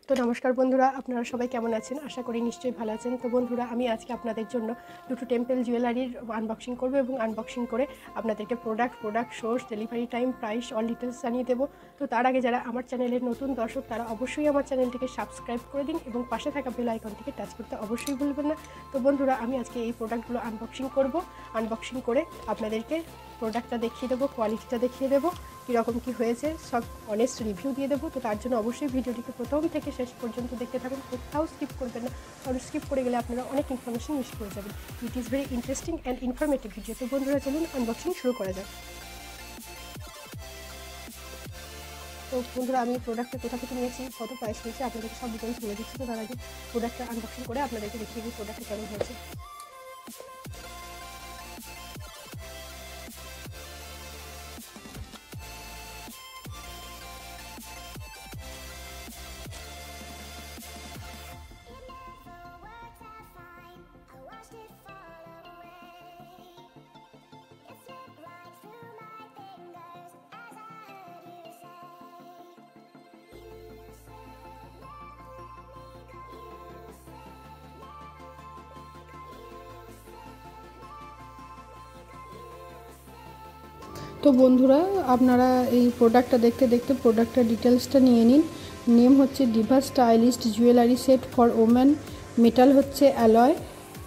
তো নমস্কার বন্ধুরা, আপনারা সবাই কেমন আছেন? আশা করি নিশ্চয়ই ভালো আছেন। তো বন্ধুরা, আমি আজকে আপনাদের জন্য দুটো টেম্পল জুয়েলারির আনবক্সিং করব এবং আনবক্সিং করে আপনাদেরকে product source, delivery time, price all details জানিয়ে দেবো। তো তার আগে যারা আমার চ্যানেলের নতুন দর্শক তারা অবশ্যই আমার চ্যানেলটিকে সাবস্ক্রাইব করে দিন এবং পাশে থাকা বেল আইকনটিকে টাচ করতে অবশ্যই ভুলবেন না। তো বন্ধুরা, আমি আজকে এই প্রোডাক্টগুলো আনবক্সিং করব। আনবক্সিং করে আপনাদেরকে প্রোডাক্টটা দেখিয়ে দেবো, কোয়ালিটিটা দেখিয়ে দেবো, কীরকম কী হয়েছে সব অনেস্ট রিভিউ দিয়ে দেবো। তো তার জন্য অবশ্যই ভিডিওটিকে প্রথম থেকে শেষ পর্যন্ত দেখতে থাকুন, কোথাও স্কিপ করবেন না, কারণ স্কিপ করে গেলে আপনারা অনেক ইনফরমেশন মিস করে যাবেন। It is very interesting and informative video. তো বন্ধুরা, চলুন আনবক্সিং শুরু করা যাক। তো বন্ধুরা, আমি প্রোডাক্টটা কোথা থেকে নিয়েছি, কত প্রাইস নিয়েছি আপনাদেরকে সব ডিটেলস বলে দিচ্ছি। তো তার আগে প্রোডাক্টটা আনবক্সিং করে আপনাদেরকে দেখিয়ে দিই প্রোডাক্টটা কেমন হয়েছে। তো বন্ধুরা, আপনারা এই প্রোডাক্টটা দেখতে দেখতে প্রোডাক্টের ডিটেলসটা নিয়ে নিন। নেম হচ্ছে Diva stylist jewellery set for women. Metal হচ্ছে alloy,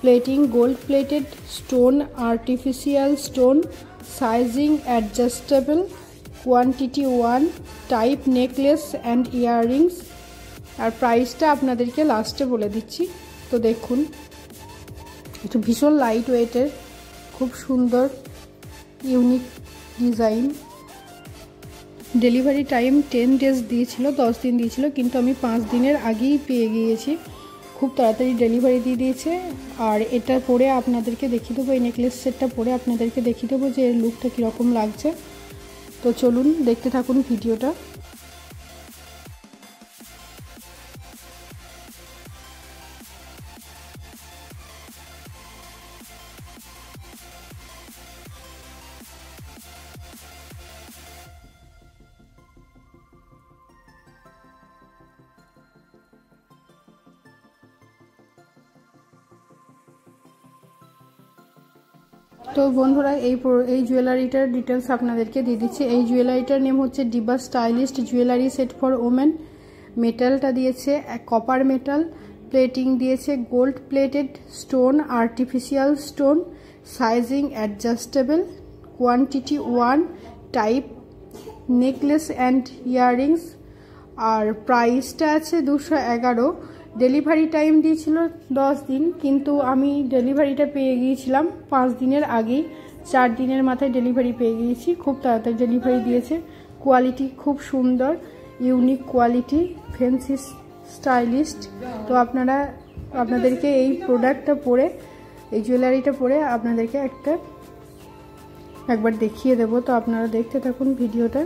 plating gold plated, stone artificial stone, sizing adjustable, quantity 1, type necklace and earrings. আর প্রাইসটা আপনাদেরকে লাস্টে বলে দিচ্ছি। তো দেখুন, এটা ভীষণ লাইট ওয়েটের, খুব সুন্দর unique design. Delivery time 10 days দিয়েছিল, 10 দিন দিয়েছিল, কিন্তু আমি 5 দিনের আগেই পেয়ে গিয়েছি। খুব তাড়াতাড়ি ডেলিভারি দিয়ে দিয়েছে। আর এটা পরে আপনাদেরকে দেখিয়ে দেবো, এই নেকলেস সেটটা পরে আপনাদেরকে দেখিয়ে দেবো যে এর লুকটা কীরকম লাগছে। তো চলুন দেখতে থাকুন ভিডিওটা। তো বন্ধুরা, এই জুয়েলারিটার ডিটেলস আপনাদেরকে দিয়ে দিচ্ছি। এই জুয়েলারিটার নেম হচ্ছে Diva stylist jewellery set for women. মেটালটা দিয়েছে কপার মেটাল, প্লেটিং দিয়েছে gold plated, stone artificial stone, sizing adjustable, quantity 1, type necklace and earrings. আর প্রাইসটা আছে 211। ডেলিভারি টাইম দিয়েছিল 10 দিন, কিন্তু আমি ডেলিভারিটা পেয়ে গিয়েছিলাম 5 দিনের আগেই। 4 দিনের মাথায় ডেলিভারি পেয়ে গিয়েছি। খুব তাড়াতাড়ি ডেলিভারি দিয়েছে। কোয়ালিটি খুব সুন্দর, ইউনিক কোয়ালিটি, ফ্যান্সি স্টাইলিস্ট। তো আপনাদেরকে এই প্রোডাক্টটা পরে, এই জুয়েলারিটা পরে আপনাদেরকে একবার দেখিয়ে দেবো। তো আপনারা দেখতে থাকুন ভিডিওটা।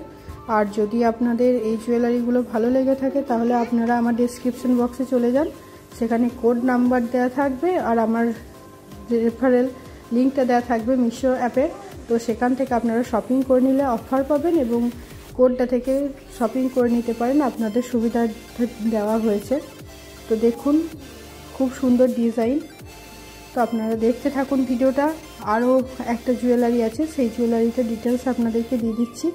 আর যদি আপনাদের এই জুয়েলারিগুলো ভালো লেগে থাকে তাহলে আপনারা আমার ডেসক্রিপশন বক্সে চলে যান, সেখানে কোড নাম্বার দেওয়া থাকবে আর আমার রেফারেল লিঙ্কটা দেওয়া থাকবে মিশো অ্যাপের। তো সেখান থেকে আপনারা শপিং করে নিলে অফার পাবেন এবং কোডটা থেকে শপিং করে নিতে পারেন, আপনাদের সুবিধা দেওয়া হয়েছে। তো দেখুন, খুব সুন্দর ডিজাইন। তো আপনারা দেখতে থাকুন ভিডিওটা। আরও একটা জুয়েলারি আছে, সেই জুয়েলারিটার ডিটেলস আপনাদেরকে দিয়ে দিচ্ছি।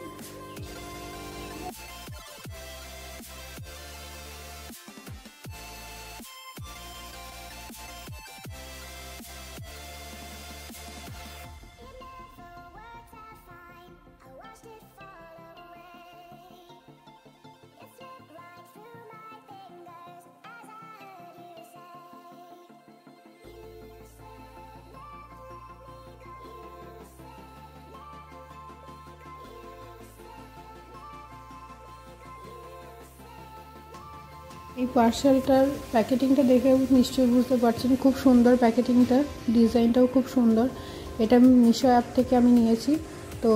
এই পার্সেলটার প্যাকেটিংটা দেখে নিশ্চয়ই বুঝতে পারছেন, খুব সুন্দর প্যাকেটিংটা, ডিজাইনটাও খুব সুন্দর। এটা মিশো অ্যাপ থেকে আমি নিয়েছি। তো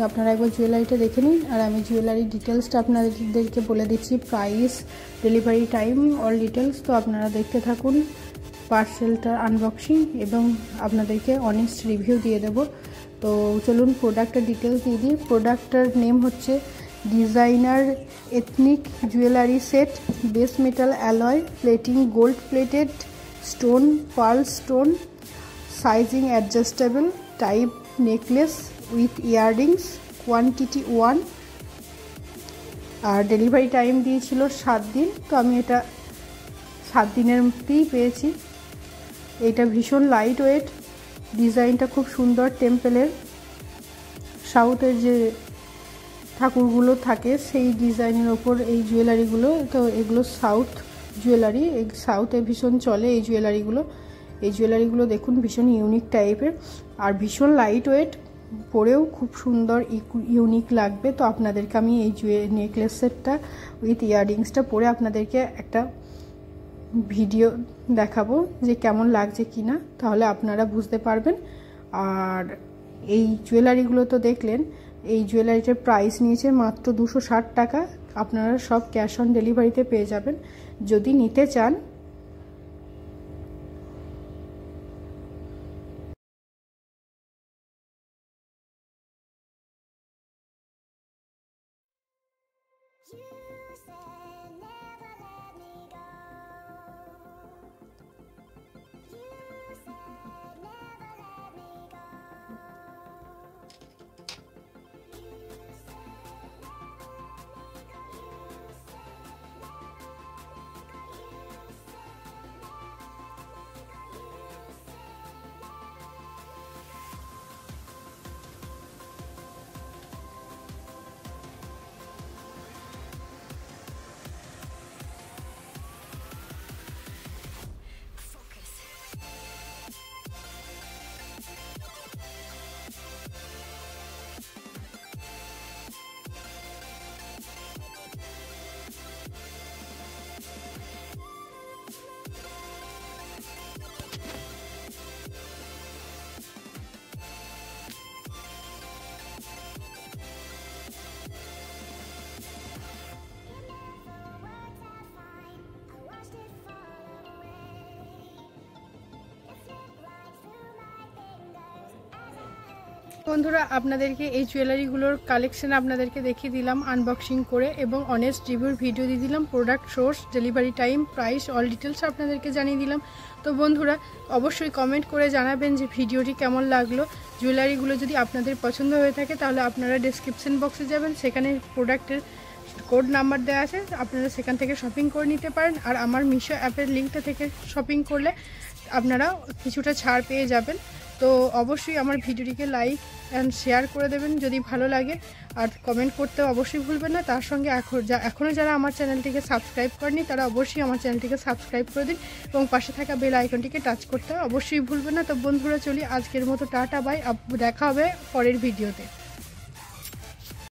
আপনারা একবার জুয়েলারিটা দেখে নিন। আর আমি জুয়েলারি ডিটেলসটা আপনাদেরকে বলে দিচ্ছি, price, delivery time, all details. তো আপনারা দেখতে থাকুন পার্সেলটার আনবক্সিং এবং আপনাদেরকে অনেস্ট রিভিউ দিয়ে দেব। তো চলুন প্রোডাক্টের ডিটেলস দিয়ে দিই। প্রোডাক্টটার নেম হচ্ছে designer ethnic jewellery set, base metal alloy, plating gold plated, stone pearl stone, sizing adjustable, type necklace with earrings, quantity 1। আর ডেলিভারি টাইম দিয়েছিল 7 দিন, তো আমি এটা 7 দিনের মধ্যেই পেয়েছি। এটা ভীষণ লাইট ওয়েট, ডিজাইনটা খুব সুন্দর, টেম্পেলের সাউথের যে ঠাকুরগুলো থাকে সেই ডিজাইনের ওপর এই জুয়েলারিগুলো। তো এগুলো সাউথ জুয়েলারি, সাউথে ভীষণ চলে এই জুয়েলারিগুলো। এই জুয়েলারিগুলো দেখুন ভীষণ ইউনিক টাইপের আর ভীষণ লাইট ওয়েট, পরেও খুব সুন্দর ইউনিক লাগবে। তো আপনাদেরকে আমি এই নেকলেস সেটটা উইথ ইয়াররিংসটা পরে আপনাদেরকে একটা ভিডিও দেখাবো যে কেমন লাগছে কিনা, তাহলে আপনারা বুঝতে পারবেন। আর এই জুয়েলারিগুলো তো দেখলেন, এই জুয়েলারিটার প্রাইস নিয়েছে মাত্র 260 টাকা। আপনারা সব ক্যাশ অন ডেলিভারিতে পেয়ে যাবেন যদি নিতে চান। বন্ধুরা আপনাদেরকে এই জুয়েলারিগুলোর কালেকশন আপনাদেরকে দেখিয়ে দিলাম আনবক্সিং করে, এবং অনেস্ট রিভিউর ভিডিও দিয়ে দিলাম, product source, delivery time, price, all details আপনাদেরকে জানিয়ে দিলাম। তো বন্ধুরা অবশ্যই কমেন্ট করে জানাবেন যে ভিডিওটি কেমন লাগলো। জুয়েলারিগুলো যদি আপনাদের পছন্দ হয়ে থাকে তাহলে আপনারা ডেসক্রিপশন বক্সে যাবেন, সেখানে প্রোডাক্টের কোড নাম্বার দেওয়া আছে, আপনারা সেখান থেকে শপিং করে নিতে পারেন। আর আমার মিশো অ্যাপের লিঙ্কটা থেকে শপিং করলে আপনারা কিছুটা ছাড় পেয়ে যাবেন। তো অবশ্যই আমার ভিডিওটিকে লাইক অ্যান্ড শেয়ার করে দেবেন যদি ভালো লাগে, আর কমেন্ট করতেও অবশ্যই ভুলবেন না। তার সঙ্গে এখনও যারা আমার চ্যানেলটিকে সাবস্ক্রাইব করেনি তারা অবশ্যই আমার চ্যানেলটিকে সাবস্ক্রাইব করে দিন, এবং পাশে থাকা বেল আইকনটিকে টাচ করতে অবশ্যই ভুলবেন না। তো বন্ধুরা চলি আজকের মতো টাটা বাই, দেখা হবে পরের ভিডিওতে।